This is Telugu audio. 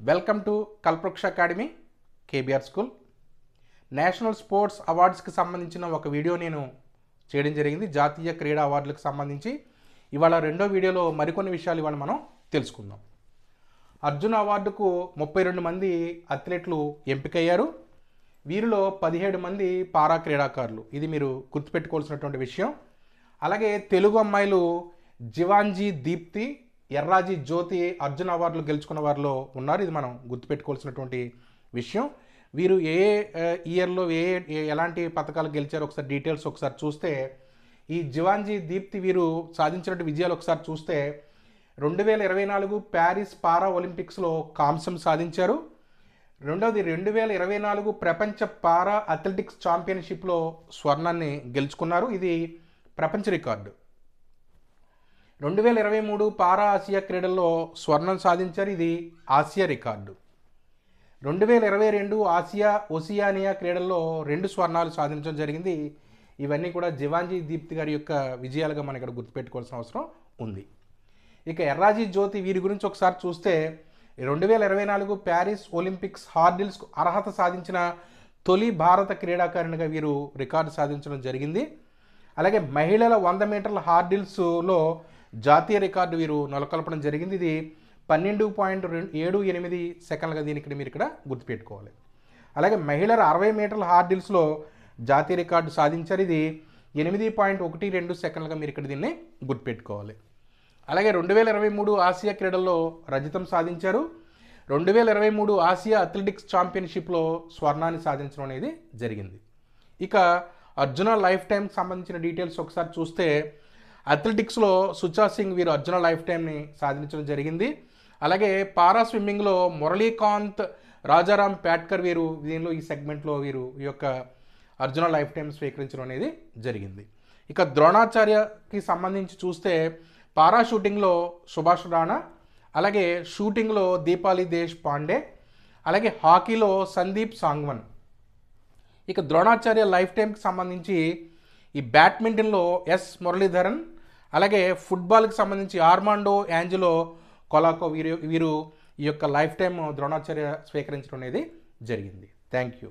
Welcome to Kalpavruksha academy KBR school. National sports అవార్డ్స్కి సంబంధించిన ఒక వీడియో నేను చేయడం జరిగింది. జాతీయ క్రీడా అవార్డులకు సంబంధించి ఇవాళ రెండో వీడియోలో మరికొన్ని విషయాలు ఇవాళ మనం తెలుసుకుందాం. అర్జున అవార్డుకు 32 మంది అథ్లెట్లు ఎంపికయ్యారు. వీరిలో 17 మంది పారా క్రీడాకారులు. ఇది మీరు గుర్తుపెట్టుకోవాల్సినటువంటి విషయం. అలాగే తెలుగు అమ్మాయిలు జివాంజీ దీప్తి, ఎర్రాజీ జ్యోతి అర్జున అవార్డులు గెలుచుకున్న వారిలో ఉన్నారు. ఇది మనం గుర్తుపెట్టుకోవాల్సినటువంటి విషయం. వీరు ఏ ఇయర్లో ఎలాంటి పథకాలు గెలిచారో ఒకసారి డీటెయిల్స్ ఒకసారి చూస్తే, ఈ జివాంజీ దీప్తి వీరు సాధించినటువంటి విజయాలు ఒకసారి చూస్తే 2024 ప్యారిస్ పారా ఒలింపిక్స్లో కాంస్యం సాధించారు. రెండవది 2024 ప్రపంచ పారా అథ్లెటిక్స్ ఛాంపియన్షిప్లో స్వర్ణాన్ని గెలుచుకున్నారు. ఇది ప్రపంచ రికార్డు. 2023 పారా ఆసియా క్రీడల్లో స్వర్ణం సాధించారు. ఇది ఆసియా రికార్డు. 2022 ఆసియా ఒసియానియా క్రీడల్లో 2 స్వర్ణాలు సాధించడం జరిగింది. ఇవన్నీ కూడా జివాంజీ దీప్తి గారి యొక్క విజయాలుగా మనం ఇక్కడ గుర్తుపెట్టుకోవాల్సిన అవసరం ఉంది. ఇక ఎర్రాజీ జ్యోతి వీరి గురించి ఒకసారి చూస్తే 2024 ప్యారిస్ ఒలింపిక్స్ హార్డిల్స్కు అర్హత సాధించిన తొలి భారత క్రీడాకారిణిగా వీరు రికార్డు సాధించడం జరిగింది. అలాగే మహిళల 100 మీటర్ల హార్డిల్స్లో జాతీయ రికార్డు వీరు నెలకొల్పడం జరిగింది. ఇది 12.78 సెకండ్లుగా దీనికి మీరు ఇక్కడ గుర్తుపెట్టుకోవాలి. అలాగే మహిళల 60 మీటర్ల హార్డిల్స్లో జాతీయ రికార్డు సాధించారు. ఇది 8.12 సెకండ్లుగా మీరు ఇక్కడ దీన్ని గుర్తుపెట్టుకోవాలి. అలాగే 2023 ఆసియా క్రీడల్లో రజతం సాధించారు. 2023 ఆసియా అథ్లెటిక్స్ ఛాంపియన్షిప్లో స్వర్ణాన్ని సాధించడం అనేది జరిగింది. ఇక అర్జున లైఫ్ టైంకి సంబంధించిన డీటెయిల్స్ ఒకసారి చూస్తే, అథ్లెటిక్స్లో సుచా సింగ్ వీరు అర్జున లైఫ్ టైంని సాధించడం జరిగింది. అలాగే పారా స్విమ్మింగ్లో మురళీకాంత్, రాజారాం ప్యాట్కర్ వీరు దీనిలో ఈ సెగ్మెంట్లో వీరు ఈ యొక్క అర్జున లైఫ్ టైం స్వీకరించడం అనేది జరిగింది. ఇక ద్రోణాచార్యకి సంబంధించి చూస్తే పారా షూటింగ్లో సుభాష్ రాణా, అలాగే షూటింగ్లో దీపాలి దేశ్ పాండే, అలాగే హాకీలో సందీప్ సాంగ్వన్. ఇక ద్రోణాచార్య లైఫ్ టైంకి సంబంధించి ఈ బ్యాడ్మింటన్లో ఎస్ మురళీధరన్, అలాగే ఫుట్బాల్కి సంబంధించి ఆర్మాండో యాంజెలో కొలాకో వీరు ఈ యొక్క లైఫ్ టైం ద్రోణాచార్య స్వీకరించడం అనేది జరిగింది. Thank you.